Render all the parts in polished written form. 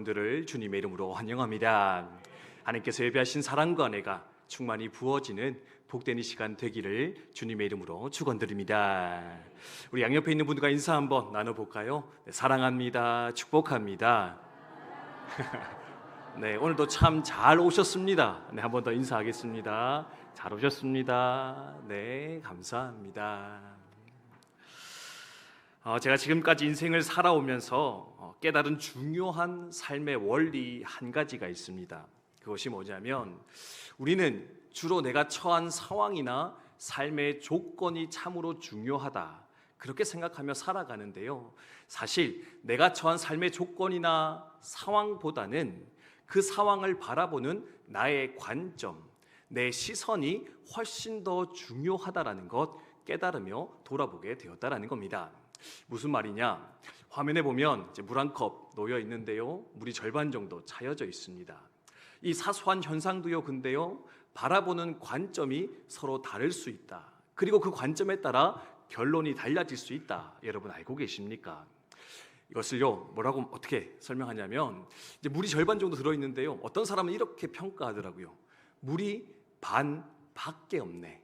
들을 주님의 이름으로 환영합니다. 하나님께서 예비하신 사랑과 은혜가 충만히 부어지는 복된 이 시간 되기를 주님의 이름으로 축원드립니다. 우리 양옆에 있는 분들과 인사 한번 나눠볼까요? 네, 사랑합니다. 축복합니다. 네, 오늘도 참 잘 오셨습니다. 네, 한 번 더 인사하겠습니다. 잘 오셨습니다. 네, 감사합니다. 제가 지금까지 인생을 살아오면서 깨달은 중요한 삶의 원리 한 가지가 있습니다. 그것이 뭐냐면 우리는 주로 내가 처한 상황이나 삶의 조건이 참으로 중요하다 그렇게 생각하며 살아가는데요, 사실 내가 처한 삶의 조건이나 상황보다는 그 상황을 바라보는 나의 관점, 내 시선이 훨씬 더 중요하다라는 것 깨달으며 돌아보게 되었다라는 겁니다. 무슨 말이냐? 화면에 보면 물 한 컵 놓여 있는데요, 물이 절반 정도 차여져 있습니다. 이 사소한 현상도요, 근데요, 바라보는 관점이 서로 다를 수 있다. 그리고 그 관점에 따라 결론이 달라질 수 있다. 여러분 알고 계십니까? 이것을요, 뭐라고 어떻게 설명하냐면, 이제 물이 절반 정도 들어 있는데요, 어떤 사람은 이렇게 평가하더라고요. 물이 반밖에 없네.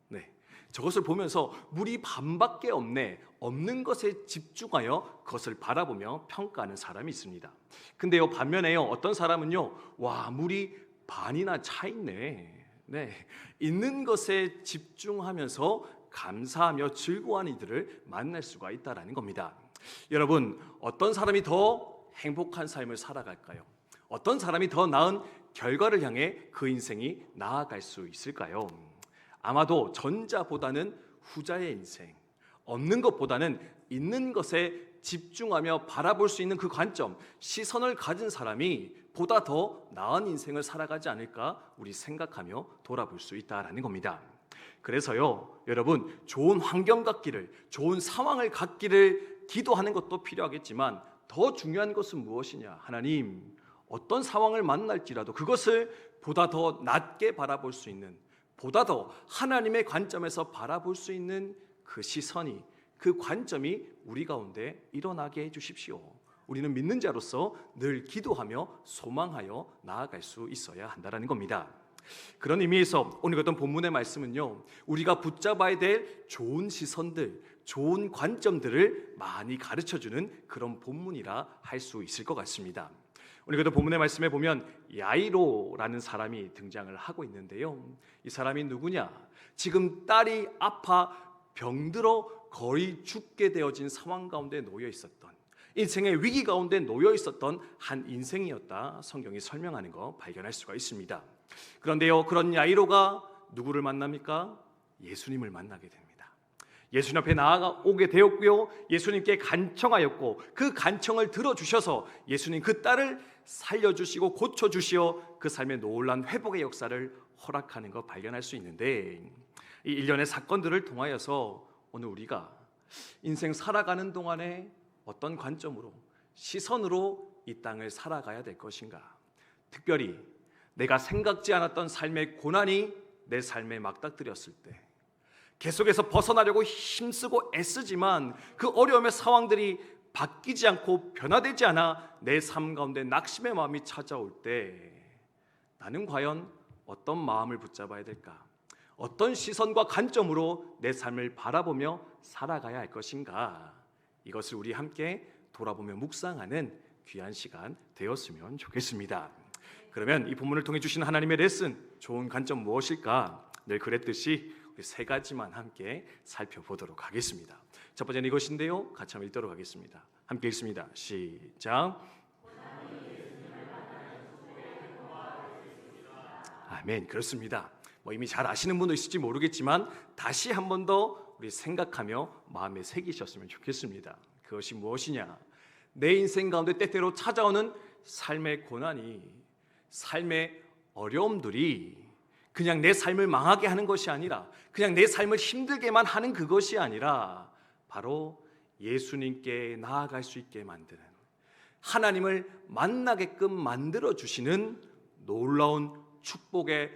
네. 저것을 보면서 물이 반밖에 없네, 없는 것에 집중하여 그것을 바라보며 평가하는 사람이 있습니다. 근데요, 반면에요, 어떤 사람은요, 와, 물이 반이나 차 있네. 네. 있는 것에 집중하면서 감사하며 즐거워하는 이들을 만날 수가 있다라는 겁니다. 여러분, 어떤 사람이 더 행복한 삶을 살아갈까요? 어떤 사람이 더 나은 결과를 향해 그 인생이 나아갈 수 있을까요? 아마도 전자보다는 후자의 인생, 없는 것보다는 있는 것에 집중하며 바라볼 수 있는 그 관점, 시선을 가진 사람이 보다 더 나은 인생을 살아가지 않을까 우리 생각하며 돌아볼 수 있다라는 겁니다. 그래서요, 여러분, 좋은 환경 갖기를, 좋은 상황을 갖기를 기도하는 것도 필요하겠지만 더 중요한 것은 무엇이냐? 하나님, 어떤 상황을 만날지라도 그것을 보다 더 낮게 바라볼 수 있는, 보다 더 하나님의 관점에서 바라볼 수 있는 그 시선이, 그 관점이 우리 가운데 일어나게 해주십시오. 우리는 믿는 자로서 늘 기도하며 소망하여 나아갈 수 있어야 한다는 겁니다. 그런 의미에서 오늘 어떤 본문의 말씀은요, 우리가 붙잡아야 될 좋은 시선들, 좋은 관점들을 많이 가르쳐주는 그런 본문이라 할 수 있을 것 같습니다. 오늘 그 본문의 말씀에 보면 야이로라는 사람이 등장을 하고 있는데요, 이 사람이 누구냐? 지금 딸이 아파 병들어 거의 죽게 되어진 상황 가운데 놓여 있었던, 인생의 위기 가운데 놓여 있었던 한 인생이었다 성경이 설명하는 거 발견할 수가 있습니다. 그런데요, 그런 야이로가 누구를 만납니까? 예수님을 만나게 됩니다. 예수님 앞에 나아오게 되었고요, 예수님께 간청하였고 그 간청을 들어주셔서 예수님 그 딸을 살려주시고 고쳐주시어 그 삶의 놀라운 회복의 역사를 허락하는 거 발견할 수 있는데, 이 일련의 사건들을 통하여서 오늘 우리가 인생 살아가는 동안에 어떤 관점으로, 시선으로 이 땅을 살아가야 될 것인가, 특별히 내가 생각지 않았던 삶의 고난이 내 삶에 맞닥뜨렸을 때 계속해서 벗어나려고 힘쓰고 애쓰지만 그 어려움의 상황들이 바뀌지 않고 변화되지 않아 내 삶 가운데 낙심의 마음이 찾아올 때 나는 과연 어떤 마음을 붙잡아야 될까? 어떤 시선과 관점으로 내 삶을 바라보며 살아가야 할 것인가? 이것을 우리 함께 돌아보며 묵상하는 귀한 시간 되었으면 좋겠습니다. 그러면 이 본문을 통해 주시는 하나님의 레슨, 좋은 관점 무엇일까? 늘 그랬듯이 우리 세 가지만 함께 살펴보도록 하겠습니다. 첫 번째는 이것인데요, 같이 한번 읽도록 하겠습니다. 함께 읽습니다. 시작. 아멘. 그렇습니다. 이미 잘 아시는 분도 있을지 모르겠지만 다시 한 번 더 우리 생각하며 마음에 새기셨으면 좋겠습니다. 그것이 무엇이냐? 내 인생 가운데 때때로 찾아오는 삶의 고난이, 삶의 어려움들이 그냥 내 삶을 망하게 하는 것이 아니라, 그냥 내 삶을 힘들게만 하는 그것이 아니라 바로 예수님께 나아갈 수 있게 만드는, 하나님을 만나게끔 만들어 주시는 놀라운 축복의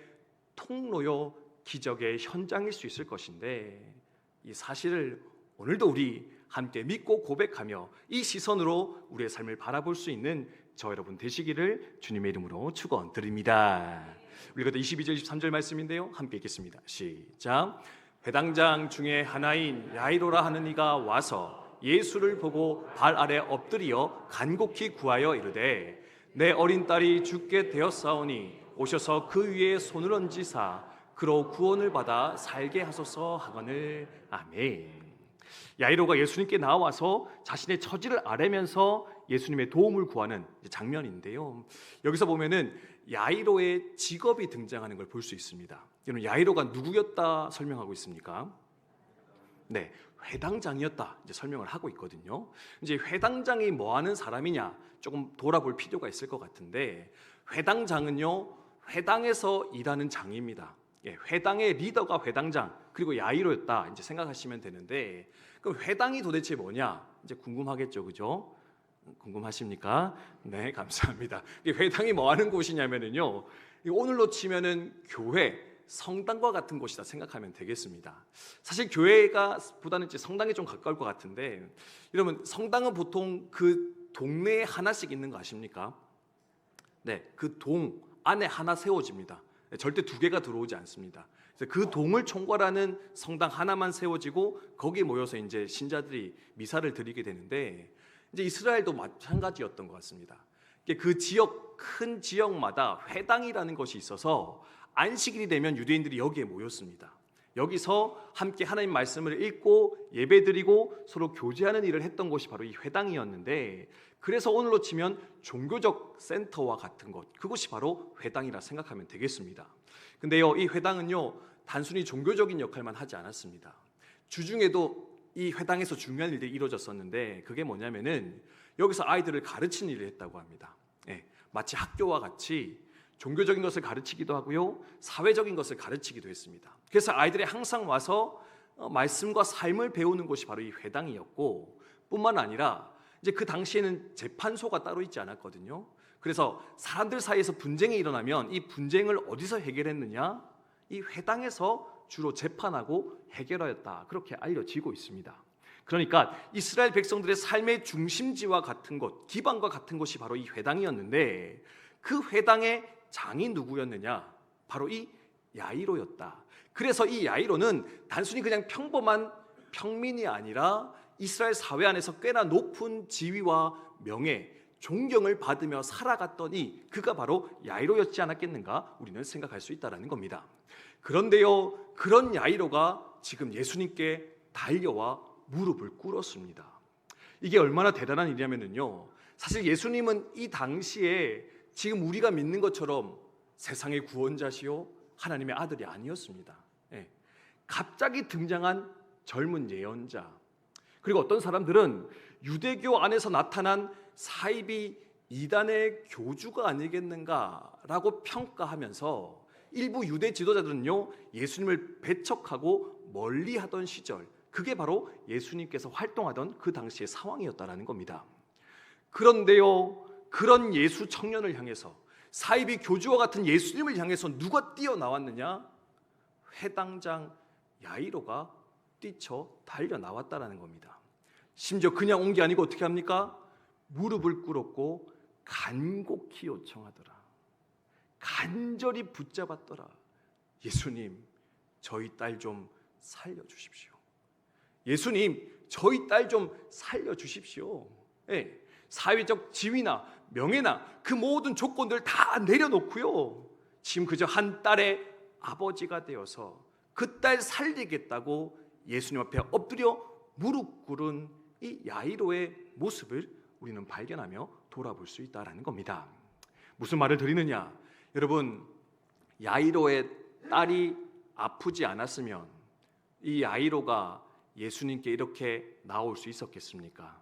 통로요, 기적의 현장일 수 있을 것인데, 이 사실을 오늘도 우리 함께 믿고 고백하며 이 시선으로 우리의 삶을 바라볼 수 있는 저 여러분 되시기를 주님의 이름으로 축원드립니다. 우리 그때 22절 23절 말씀인데요, 함께 읽겠습니다. 시작. 회당장 중에 하나인 야이로라 하는 이가 와서 예수를 보고 발 아래 엎드려 간곡히 구하여 이르되 내 어린 딸이 죽게 되었사오니 오셔서 그 위에 손을 얹으사 그로 구원을 받아 살게 하소서 하거늘. 아멘. 야이로가 예수님께 나와서 자신의 처지를 아뢰면서 예수님의 도움을 구하는 장면인데요, 여기서 보면은 야이로의 직업이 등장하는 걸 볼 수 있습니다. 여러분, 야이로가 누구였다 설명하고 있습니까? 네, 회당장이었다 이제 설명을 하고 있거든요. 이제 회당장이 뭐 하는 사람이냐 조금 돌아볼 필요가 있을 것 같은데, 회당장은요 회당에서 일하는 장입니다. 예, 회당의 리더가 회당장 그리고 야이로였다 이제 생각하시면 되는데, 그럼 회당이 도대체 뭐냐 이제 궁금하겠죠, 그죠? 궁금하십니까? 네, 감사합니다. 회당이 뭐 하는 곳이냐면요, 오늘로 치면은 교회, 성당과 같은 곳이다 생각하면 되겠습니다. 사실 교회가 보다는 이제 성당에 좀 가까울 것 같은데, 여러분 성당은 보통 그 동네에 하나씩 있는 거 아십니까? 네, 그 동 안에 하나 세워집니다. 절대 두 개가 들어오지 않습니다. 그래서 그 동을 총괄하는 성당 하나만 세워지고 거기에 모여서 이제 신자들이 미사를 드리게 되는데, 이제 이스라엘도 마찬가지였던 것 같습니다. 그 지역, 큰 지역마다 회당이라는 것이 있어서 안식일이 되면 유대인들이 여기에 모였습니다. 여기서 함께 하나님 말씀을 읽고 예배드리고 서로 교제하는 일을 했던 곳이 바로 이 회당이었는데, 그래서 오늘로 치면 종교적 센터와 같은 곳, 그것이 바로 회당이라 생각하면 되겠습니다. 근데요, 이 회당은요 단순히 종교적인 역할만 하지 않았습니다. 주중에도 이 회당에서 중요한 일들이 이루어졌었는데, 그게 뭐냐면은 여기서 아이들을 가르치는 일을 했다고 합니다. 예, 마치 학교와 같이 종교적인 것을 가르치기도 하고요, 사회적인 것을 가르치기도 했습니다. 그래서 아이들이 항상 와서 말씀과 삶을 배우는 곳이 바로 이 회당이었고, 뿐만 아니라 이제 그 당시에는 재판소가 따로 있지 않았거든요. 그래서 사람들 사이에서 분쟁이 일어나면 이 분쟁을 어디서 해결했느냐? 이 회당에서 주로 재판하고 해결하였다, 그렇게 알려지고 있습니다. 그러니까 이스라엘 백성들의 삶의 중심지와 같은 곳, 기반과 같은 곳이 바로 이 회당이었는데, 그 회당의 장이 누구였느냐? 바로 이 야이로였다. 그래서 이 야이로는 단순히 그냥 평범한 평민이 아니라 이스라엘 사회 안에서 꽤나 높은 지위와 명예, 존경을 받으며 살아갔더니 그가 바로 야이로였지 않았겠는가 우리는 생각할 수 있다는 겁니다. 그런데요, 그런 야이로가 지금 예수님께 달려와 무릎을 꿇었습니다. 이게 얼마나 대단한 일이냐면요, 사실 예수님은 이 당시에 지금 우리가 믿는 것처럼 세상의 구원자시요 하나님의 아들이 아니었습니다. 예. 갑자기 등장한 젊은 예언자, 그리고 어떤 사람들은 유대교 안에서 나타난 사이비 이단의 교주가 아니겠는가라고 평가하면서 일부 유대 지도자들은요 예수님을 배척하고 멀리하던 시절, 그게 바로 예수님께서 활동하던 그 당시의 상황이었다라는 겁니다. 그런데요, 그런 예수 청년을 향해서, 사이비 교주와 같은 예수님을 향해서 누가 뛰어나왔느냐? 회당장 야이로가 뛰쳐 달려 나왔다라는 겁니다. 심지어 그냥 온 게 아니고 어떻게 합니까? 무릎을 꿇었고 간곡히 요청하더라. 간절히 붙잡았더라. 예수님, 저희 딸 좀 살려주십시오. 예수님, 저희 딸 좀 살려주십시오. 예, 사회적 지위나 명예나 그 모든 조건들 다 내려놓고요, 지금 그저 한 딸의 아버지가 되어서 그 딸 살리겠다고 예수님 앞에 엎드려 무릎 꿇은 이 야이로의 모습을 우리는 발견하며 돌아볼 수 있다는 겁니다. 무슨 말을 드리느냐? 여러분, 야이로의 딸이 아프지 않았으면 이 야이로가 예수님께 이렇게 나올 수 있었겠습니까?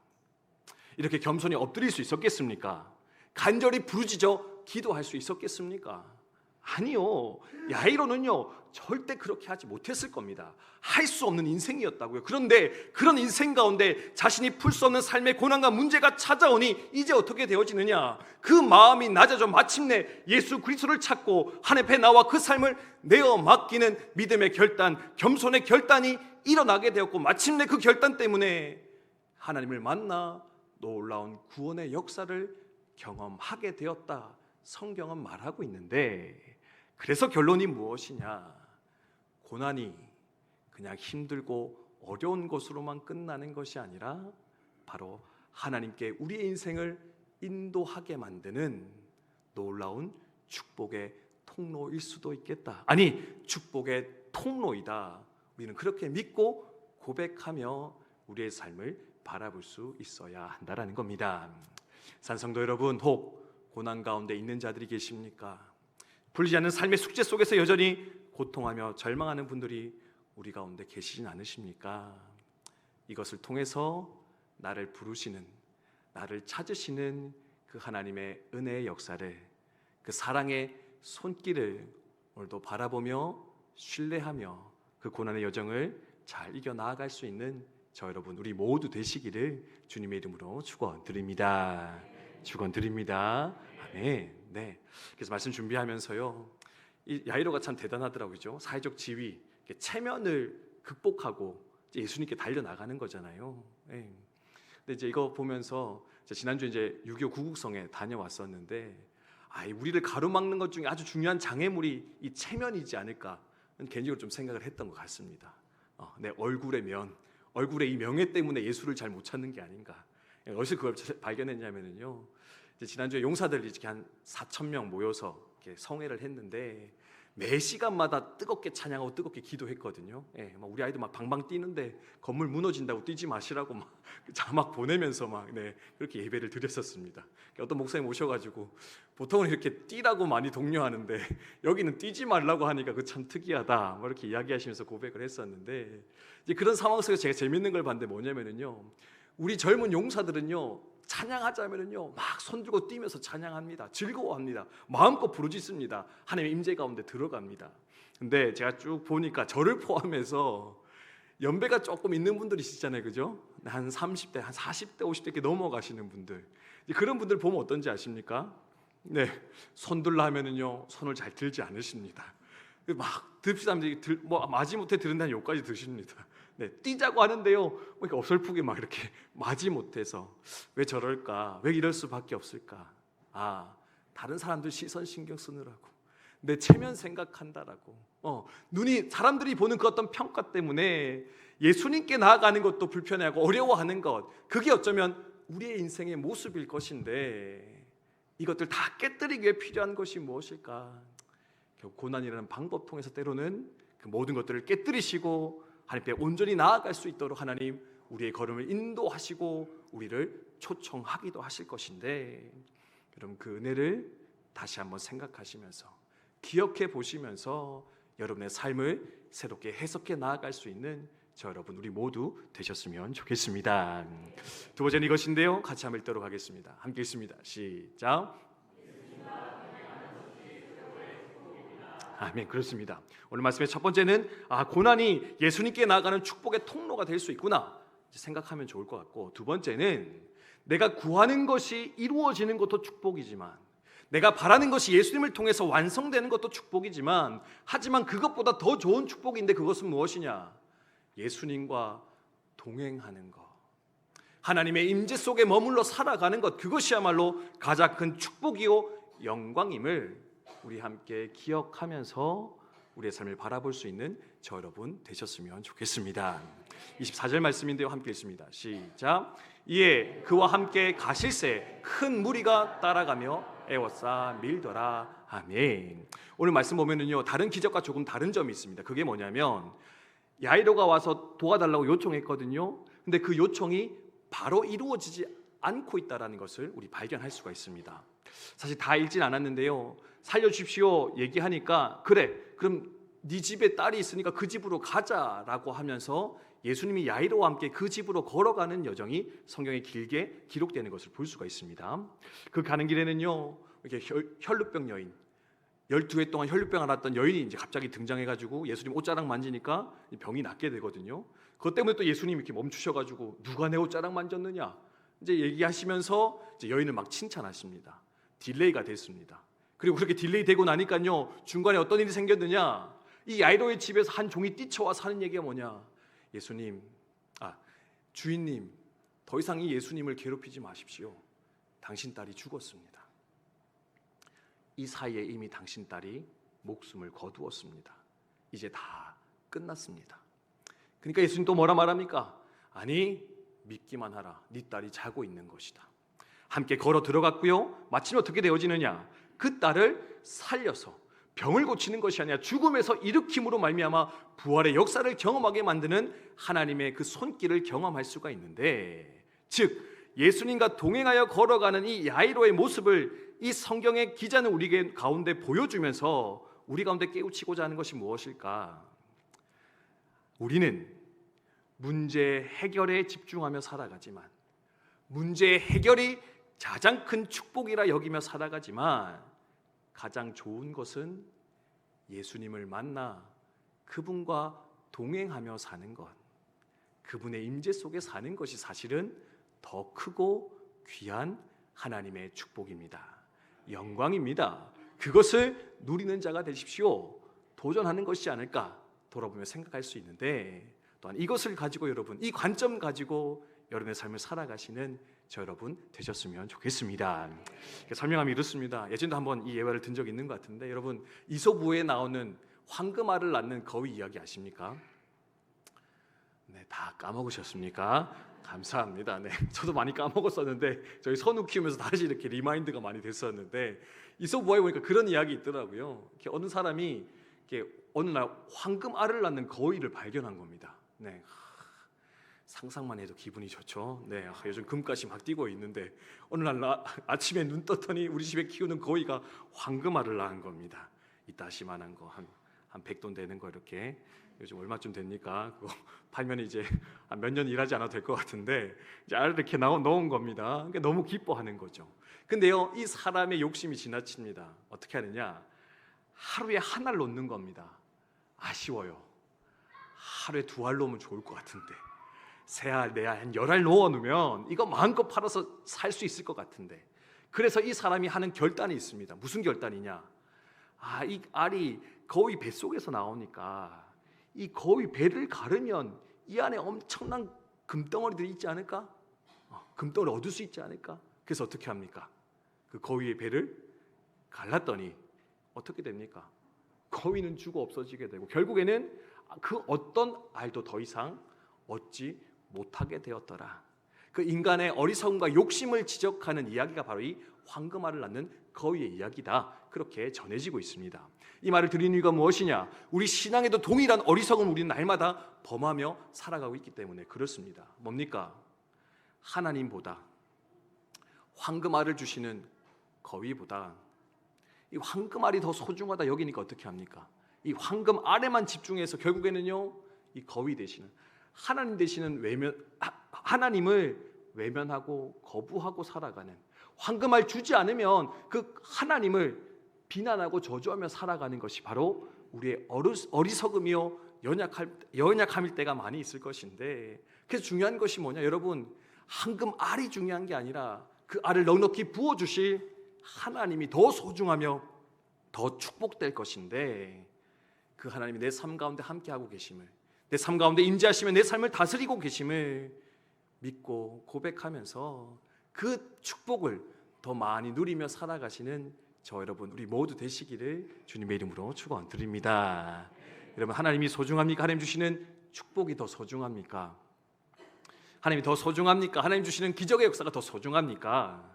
이렇게 겸손히 엎드릴 수 있었겠습니까? 간절히 부르짖어 기도할 수 있었겠습니까? 아니요. 야이로는요 절대 그렇게 하지 못했을 겁니다. 할 수 없는 인생이었다고요. 그런데 그런 인생 가운데 자신이 풀 수 없는 삶의 고난과 문제가 찾아오니 이제 어떻게 되어지느냐? 그 마음이 낮아져 마침내 예수 그리스도를 찾고 하나님 앞에 나와 그 삶을 내어 맡기는 믿음의 결단, 겸손의 결단이 일어나게 되었고, 마침내 그 결단 때문에 하나님을 만나 놀라운 구원의 역사를 경험하게 되었다. 성경은 말하고 있는데, 그래서 결론이 무엇이냐? 고난이 그냥 힘들고 어려운 것으로만 끝나는 것이 아니라 바로 하나님께 우리의 인생을 인도하게 만드는 놀라운 축복의 통로일 수도 있겠다. 아니, 축복의 통로이다. 우리는 그렇게 믿고 고백하며 우리의 삶을 바라볼 수 있어야 한다라는 겁니다. 산성도 여러분, 혹 고난 가운데 있는 자들이 계십니까? 풀리지 않는 삶의 숙제 속에서 여전히 고통하며 절망하는 분들이 우리 가운데 계시진 않으십니까? 이것을 통해서 나를 부르시는, 나를 찾으시는 그 하나님의 은혜의 역사를, 그 사랑의 손길을 오늘도 바라보며 신뢰하며 그 고난의 여정을 잘 이겨 나아갈 수 있는 저 여러분 우리 모두 되시기를 주님의 이름으로 축원드립니다. 축원드립니다. 아멘. 네. 그래서 말씀 준비하면서요, 이 야이로가 참 대단하더라고요. 사회적 지위, 체면을 극복하고 이제 예수님께 달려 나가는 거잖아요. 네. 근데 이제 이거 보면서 지난주에 이제 6.25 구국성에 다녀왔었는데, 우리를 가로막는 것 중에 아주 중요한 장애물이 이 체면이지 않을까 개인적으로 좀 생각을 했던 것 같습니다. 내 얼굴의 면, 얼굴의 이 명예 때문에 예수를 잘 못 찾는 게 아닌가. 어디서 그걸 발견했냐면요, 지난주에 용사들 이렇게 한 4,000명 모여서 이렇게 성회를 했는데 매 시간마다 뜨겁게 찬양하고 뜨겁게 기도했거든요. 막 우리 아이들 막 방방 뛰는데 건물 무너진다고 뛰지 마시라고 막 자막 보내면서 막 그렇게 예배를 드렸었습니다. 어떤 목사님 오셔가지고 보통은 이렇게 뛰라고 많이 독려하는데 여기는 뛰지 말라고 하니까 그 참 특이하다, 뭐 이렇게 이야기하시면서 고백을 했었는데, 이제 그런 상황 속에서 제가 재밌는 걸 봤는데 뭐냐면요, 우리 젊은 용사들은요, 찬양하자면은요 막 손들고 뛰면서 찬양합니다. 즐거워합니다. 마음껏 부르짖습니다. 하나님의 임재 가운데 들어갑니다. 근데 제가 쭉 보니까 저를 포함해서 연배가 조금 있는 분들이 있잖아요, 그죠? 한 30대, 한 40대, 50대 이렇게 넘어가시는 분들, 그런 분들 보면 어떤지 아십니까? 네, 손 들라 하면은요 손을 잘 들지 않으십니다. 막 듭시다 하면 뭐 마지못해 들은다는 욕까지 드십니다. 네, 뛰자고 하는데요, 그러니까 어설프게 막 이렇게 마지못해서 왜 저럴까, 왜 이럴 수밖에 없을까? 다른 사람들 시선 신경 쓰느라고, 내 체면 생각한다라고, 눈이 사람들이 보는 그 어떤 평가 때문에 예수님께 나아가는 것도 불편해하고 어려워하는 것, 그게 어쩌면 우리의 인생의 모습일 것인데, 이것들 다 깨뜨리기 위해 필요한 것이 무엇일까? 결국 고난이라는 방법 통해서 때로는 그 모든 것들을 깨뜨리시고 하나님께 온전히 나아갈 수 있도록 하나님 우리의 걸음을 인도하시고 우리를 초청하기도 하실 것인데, 여러분 그 은혜를 다시 한번 생각하시면서 기억해 보시면서 여러분의 삶을 새롭게 해석해 나아갈 수 있는 저 여러분 우리 모두 되셨으면 좋겠습니다. 두 번째는 이것인데요, 같이 한번 읽도록 하겠습니다. 함께 읽습니다. 시작. 아멘. 그렇습니다. 오늘 말씀의 첫 번째는 고난이 예수님께 나아가는 축복의 통로가 될 수 있구나 생각하면 좋을 것 같고, 두 번째는 내가 구하는 것이 이루어지는 것도 축복이지만, 내가 바라는 것이 예수님을 통해서 완성되는 것도 축복이지만, 하지만 그것보다 더 좋은 축복인데 그것은 무엇이냐? 예수님과 동행하는 것, 하나님의 임재 속에 머물러 살아가는 것, 그것이야말로 가장 큰 축복이요 영광임을 우리 함께 기억하면서 우리의 삶을 바라볼 수 있는 저 여러분 되셨으면 좋겠습니다. 24절 말씀인데요, 함께 읽습니다. 시작. 이에 그와 함께 가실새 큰 무리가 따라가며 애워싸 밀더라. 아멘. 오늘 말씀 보면은요, 다른 기적과 조금 다른 점이 있습니다. 그게 뭐냐면 야이로가 와서 도와달라고 요청했거든요. 근데 그 요청이 바로 이루어지지 않고 있다는 것을 우리 발견할 수가 있습니다. 사실 다 읽진 않았는데요, 살려주십시오 얘기하니까 그래 그럼 네 집에 딸이 있으니까 그 집으로 가자라고 하면서 예수님이 야이로와 함께 그 집으로 걸어가는 여정이 성경에 길게 기록되는 것을 볼 수가 있습니다. 그 가는 길에는요, 이렇게 혈루병 여인, 12해 동안 혈루병 앓았던 여인이 이제 갑자기 등장해가지고 예수님 옷자락 만지니까 병이 낫게 되거든요. 그것 때문에 또 예수님이 이렇게 멈추셔가지고 누가 내 옷자락 만졌느냐 이제 얘기하시면서 이제 여인을 막 칭찬하십니다. 딜레이가 됐습니다. 그리고 그렇게 딜레이 되고 나니까요, 중간에 어떤 일이 생겼느냐, 이 야이로의 집에서 한 종이 뛰쳐와서 하는 얘기가 뭐냐, 예수님, 주인님, 더 이상 이 예수님을 괴롭히지 마십시오. 당신 딸이 죽었습니다. 이 사이에 이미 당신 딸이 목숨을 거두었습니다. 이제 다 끝났습니다. 그러니까 예수님 또 뭐라 말합니까? 아니, 믿기만 하라. 네 딸이 자고 있는 것이다. 함께 걸어 들어갔고요. 마침 어떻게 되어지느냐? 그 딸을 살려서 병을 고치는 것이 아니라 죽음에서 일으킴으로 말미암아 부활의 역사를 경험하게 만드는 하나님의 그 손길을 경험할 수가 있는데, 즉 예수님과 동행하여 걸어가는 이 야이로의 모습을 이 성경의 기자는 우리 가운데 보여주면서 우리 가운데 깨우치고자 하는 것이 무엇일까? 우리는 문제 해결에 집중하며 살아가지만, 문제 해결이 가장 큰 축복이라 여기며 살아가지만, 가장 좋은 것은 예수님을 만나 그분과 동행하며 사는 것, 그분의 임재 속에 사는 것이 사실은 더 크고 귀한 하나님의 축복입니다. 영광입니다. 그것을 누리는 자가 되십시오. 도전하는 것이지 않을까 돌아보며 생각할 수 있는데, 또한 이것을 가지고 여러분, 이 관점 가지고 여러분의 삶을 살아가시는 저 여러분 되셨으면 좋겠습니다. 설명하면 이렇습니다. 예전에도 한번 이 예화를 든 적이 있는 것 같은데, 여러분 이솝우에 나오는 황금알을 낳는 거위 이야기 아십니까? 네, 다 까먹으셨습니까? 감사합니다. 네, 저도 많이 까먹었었는데 저희 선우 키우면서 다시 이렇게 리마인드가 많이 됐었는데, 이솝우에 보니까 그런 이야기 있더라고요. 이렇게 어느 사람이 이렇게 어느 날 황금알을 낳는 거위를 발견한 겁니다. 네, 상상만 해도 기분이 좋죠. 네, 요즘 금값이 막 뛰고 있는데 어느 날 아침에 눈 떴더니 우리 집에 키우는 거위가 황금알을 낳은 겁니다. 이따시만한 거 한 100돈 되는 거, 이렇게 요즘 얼마쯤 됩니까? 그거 팔면 이제 몇 년 일하지 않아도 될 것 같은데, 이제 알을 이렇게 넣은 겁니다. 그러니까 너무 기뻐하는 거죠. 근데요, 이 사람의 욕심이 지나칩니다. 어떻게 하느냐? 하루에 한 알 놓는 겁니다. 아쉬워요. 하루에 2알 놓으면 좋을 것 같은데, 3알, 4알, 한 10알 놓아 놓으면 이거 마음껏 팔아서 살 수 있을 것 같은데, 그래서 이 사람이 하는 결단이 있습니다. 무슨 결단이냐? 이 알이 거위 뱃속에서 나오니까 이 거위 배를 가르면 이 안에 엄청난 금덩어리들이 있지 않을까? 금덩어리 얻을 수 있지 않을까? 그래서 어떻게 합니까? 그 거위의 배를 갈랐더니 어떻게 됩니까? 거위는 죽어 없어지게 되고, 결국에는 그 어떤 알도 더 이상 얻지 못하게 되었더라. 그 인간의 어리석음과 욕심을 지적하는 이야기가 바로 이 황금알을 낳는 거위의 이야기다, 그렇게 전해지고 있습니다. 이 말을 드리는 이유가 무엇이냐? 우리 신앙에도 동일한 어리석음 우리는 날마다 범하며 살아가고 있기 때문에 그렇습니다. 뭡니까? 하나님보다, 황금알을 주시는 거위보다 이 황금알이 더 소중하다 여기니까 어떻게 합니까? 이 황금알에만 집중해서 결국에는요, 이 거위 되시는 하나님 되시는 하나님을 외면하고 거부하고 살아가는, 황금알 주지 않으면 그 하나님을 비난하고 저주하며 살아가는 것이 바로 우리의 어리석음이요 연약함일 때가 많이 있을 것인데, 그래서 중요한 것이 뭐냐? 여러분, 황금알이 중요한 게 아니라 그 알을 넉넉히 부어주실 하나님이 더 소중하며 더 축복될 것인데, 그 하나님이 내 삶 가운데 함께하고 계심을, 내 삶 가운데 임재하시며 내 삶을 다스리고 계심을 믿고 고백하면서 그 축복을 더 많이 누리며 살아가시는 저 여러분 우리 모두 되시기를 주님의 이름으로 축원드립니다. 여러분, 하나님이 소중합니까? 하나님 주시는 축복이 더 소중합니까? 하나님이 더 소중합니까? 하나님 주시는 기적의 역사가 더 소중합니까?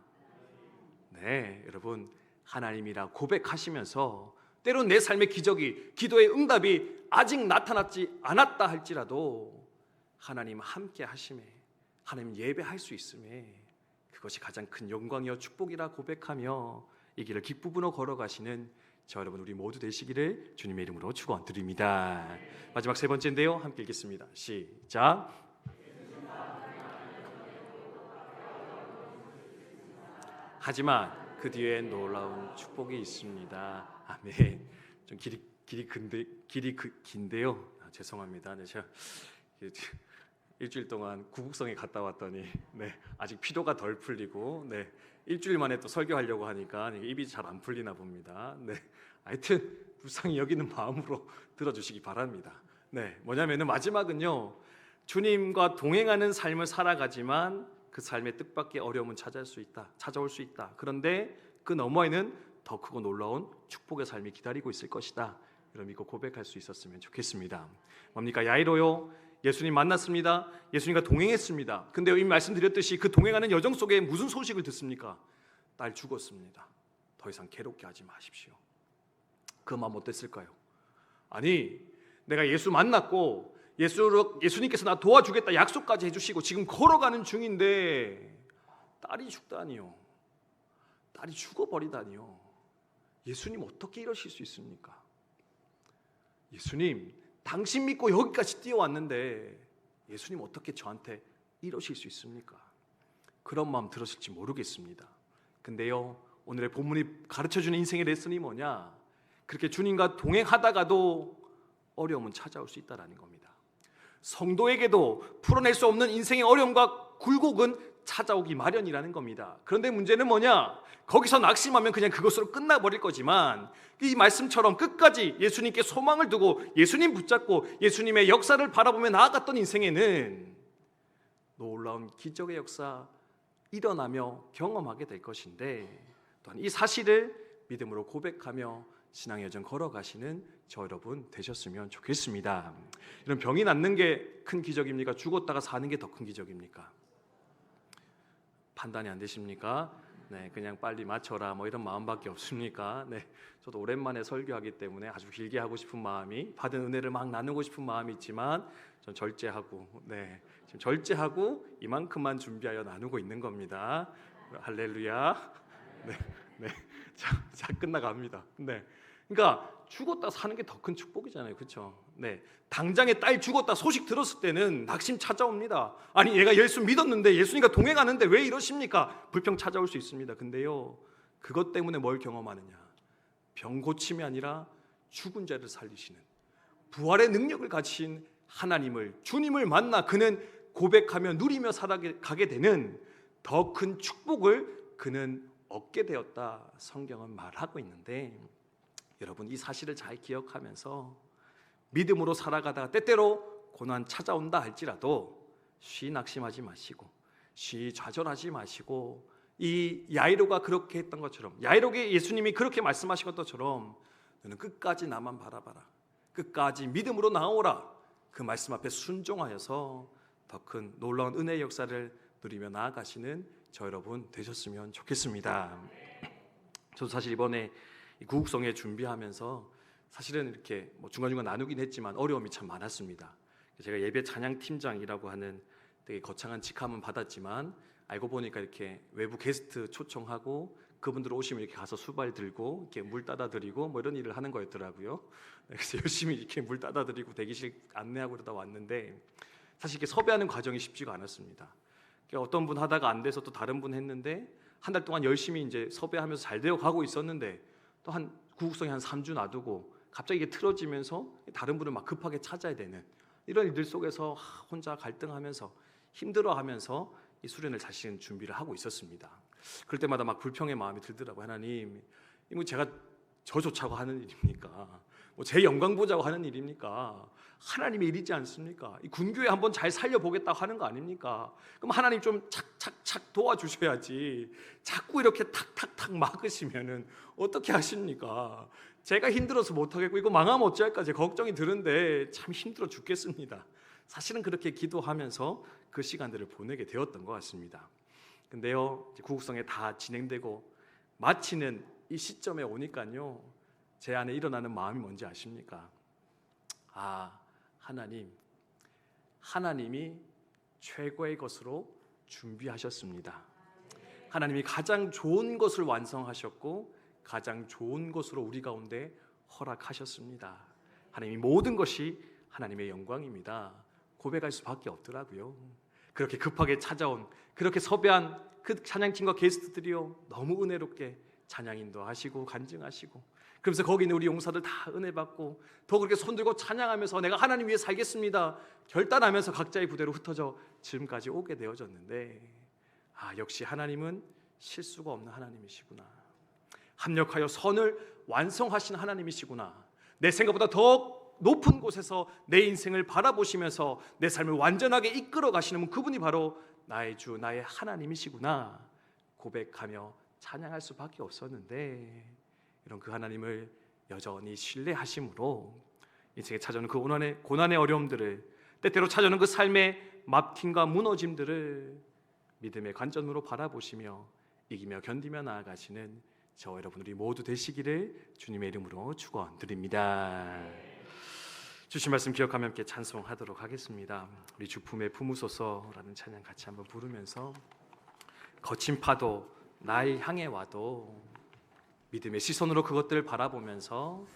네, 여러분, 하나님이라 고백하시면서 때론 내 삶의 기적이, 기도의 응답이 아직 나타나지 않았다 할지라도 하나님 함께 하심에, 하나님 예배할 수 있음에, 그것이 가장 큰 영광이요 축복이라 고백하며 이 길을 기쁨으로 걸어가시는 저 여러분 우리 모두 되시기를 주님의 이름으로 축원드립니다. 마지막 3번째인데요, 함께 읽겠습니다. 시작. 하지만 그 뒤에 놀라운 축복이 있습니다. 아멘. 좀 길이 긴데요. 죄송합니다. 네, 제가 일주일 동안 구국성에 갔다 왔더니 아직 피로가 덜 풀리고 일주일 만에 또 설교하려고 하니까 입이 잘 안 풀리나 봅니다. 하여튼 불쌍히 여기는 마음으로 들어주시기 바랍니다. 뭐냐면은 마지막은요, 주님과 동행하는 삶을 살아가지만 그 삶의 뜻밖의 어려움은 찾아올 수 있다. 그런데 그 너머에는 더 크고 놀라운 축복의 삶이 기다리고 있을 것이다. 이런 믿고 고백할 수 있었으면 좋겠습니다. 뭡니까? 야이로요, 예수님 만났습니다. 예수님과 동행했습니다. 근데 이미 말씀드렸듯이 그 동행하는 여정 속에 무슨 소식을 듣습니까? 딸 죽었습니다. 더 이상 괴롭게 하지 마십시오. 그 마음 어땠을까요? 아니, 내가 예수 만났고 예수님께서 나 도와주겠다 약속까지 해주시고 지금 걸어가는 중인데 딸이 죽다니요. 딸이 죽어버리다니요. 예수님 어떻게 이러실 수 있습니까? 예수님, 당신 믿고 여기까지 뛰어왔는데 예수님 어떻게 저한테 이러실 수 있습니까? 그런 마음 들으실지 모르겠습니다. 근데요, 오늘의 본문이 가르쳐주는 인생의 레슨이 뭐냐? 그렇게 주님과 동행하다가도 어려움은 찾아올 수 있다는 겁니다. 성도에게도 풀어낼 수 없는 인생의 어려움과 굴곡은 찾아오기 마련이라는 겁니다. 그런데 문제는 뭐냐? 거기서 낙심하면 그냥 그것으로 끝나버릴 거지만 이 말씀처럼 끝까지 예수님께 소망을 두고 예수님 붙잡고 예수님의 역사를 바라보며 나아갔던 인생에는 놀라운 기적의 역사 일어나며 경험하게 될 것인데, 또한 이 사실을 믿음으로 고백하며 신앙의 여정 걸어가시는 저 여러분 되셨으면 좋겠습니다. 이런 병이 낫는 게 큰 기적입니까? 죽었다가 사는 게 더 큰 기적입니까? 판단이 안 되십니까? 네, 그냥 빨리 맞춰라 뭐 이런 마음밖에 없습니까? 네, 저도 오랜만에 설교하기 때문에 아주 길게 하고 싶은 마음이, 받은 은혜를 막 나누고 싶은 마음이 있지만 전 절제하고, 지금 절제하고 이만큼만 준비하여 나누고 있는 겁니다. 할렐루야. 자, 끝나갑니다. 그러니까 죽었다 사는 게 더 큰 축복이잖아요, 그렇죠? 당장에 딸 죽었다 소식 들었을 때는 낙심 찾아옵니다. 아니, 얘가 예수 믿었는데 예수님과 동행하는데 왜 이러십니까? 불평 찾아올 수 있습니다. 근데요, 그것 때문에 뭘 경험하느냐? 병 고침이 아니라 죽은 자를 살리시는 부활의 능력을 가진 하나님을, 주님을 만나 그는 고백하며 누리며 살아가게 되는 더 큰 축복을 그는 얻게 되었다, 성경은 말하고 있는데, 여러분 이 사실을 잘 기억하면서 믿음으로 살아가다가 때때로 고난 찾아온다 할지라도 쉬 낙심하지 마시고 쉬 좌절하지 마시고, 이 야이로가 그렇게 했던 것처럼, 야이로에게 예수님이 그렇게 말씀하신 것처럼 너는 끝까지 나만 바라봐라, 끝까지 믿음으로 나오라, 그 말씀 앞에 순종하여서 더 큰 놀라운 은혜의 역사를 누리며 나아가시는 저 여러분 되셨으면 좋겠습니다. 저도 사실 이번에 구국성회 준비하면서 사실은 이렇게 중간중간 나누긴 했지만 어려움이 참 많았습니다. 제가 예배 찬양팀장이라고 하는 되게 거창한 직함은 받았지만 알고 보니까 이렇게 외부 게스트 초청하고 그분들 오시면 이렇게 가서 수발 들고 이렇게 물 따다 드리고 뭐 이런 일을 하는 거였더라고요. 그래서 열심히 이렇게 물 따다 드리고 대기실 안내하고 그러다 왔는데, 사실 이렇게 섭외하는 과정이 쉽지가 않았습니다. 어떤 분 하다가 안 돼서 또 다른 분 했는데, 한 달 동안 열심히 이제 섭외하면서 잘 되어 가고 있었는데 또 한 구국성이 한 3주 놔두고 갑자기 이게 틀어지면서 다른 분을 막 급하게 찾아야 되는 이런 일들 속에서 혼자 갈등하면서 힘들어하면서 이 수련을 사실은 준비를 하고 있었습니다. 그럴 때마다 막 불평의 마음이 들더라고요. 하나님, 이거 제가 저 좋자고 하는 일입니까? 제 영광 보자고 하는 일입니까? 하나님의 일이지 않습니까? 이 군교회 한번 잘 살려보겠다고 하는 거 아닙니까? 그럼 하나님 좀 착착착 도와주셔야지 자꾸 이렇게 탁탁탁 막으시면은 어떻게 하십니까? 제가 힘들어서 못하겠고 이거 망하면 어찌할까 제 걱정이 드는데 참 힘들어 죽겠습니다. 사실은 그렇게 기도하면서 그 시간들을 보내게 되었던 것 같습니다. 근데요, 구국성에 다 진행되고 마치는 이 시점에 오니까요, 제 안에 일어나는 마음이 뭔지 아십니까? 하나님이 최고의 것으로 준비하셨습니다. 하나님이 가장 좋은 것을 완성하셨고 가장 좋은 것으로 우리 가운데 허락하셨습니다. 하나님이 모든 것이 하나님의 영광입니다. 고백할 수밖에 없더라고요. 그렇게 급하게 찾아온, 그렇게 섭외한 그 찬양팀과 게스트들이요, 너무 은혜롭게 찬양 인도하시고 간증하시고, 그러면서 거기 있는 우리 용사들 다 은혜 받고 더 그렇게 손들고 찬양하면서 내가 하나님 위해 살겠습니다 결단하면서 각자의 부대로 흩어져 지금까지 오게 되어졌는데, 역시 하나님은 실수가 없는 하나님이시구나, 합력하여 선을 완성하신 하나님이시구나, 내 생각보다 더 높은 곳에서 내 인생을 바라보시면서 내 삶을 완전하게 이끌어 가시는 분, 그분이 바로 나의 주, 나의 하나님이시구나 고백하며 찬양할 수밖에 없었는데, 이런 그 하나님을 여전히 신뢰하심으로 인생에 찾아오는 그 고난의 어려움들을, 때때로 찾아오는 그 삶의 막힘과 무너짐들을 믿음의 관점으로 바라보시며 이기며 견디며 나아가시는 저와 여러분들이 모두 되시기를 주님의 이름으로 축원드립니다. 주신 말씀 기억하며 함께 찬송하도록 하겠습니다. 우리 주품에 품으소서라는 찬양 같이 한번 부르면서 거친 파도 날 향해 와도 믿음의 시선으로 그것들을 바라보면서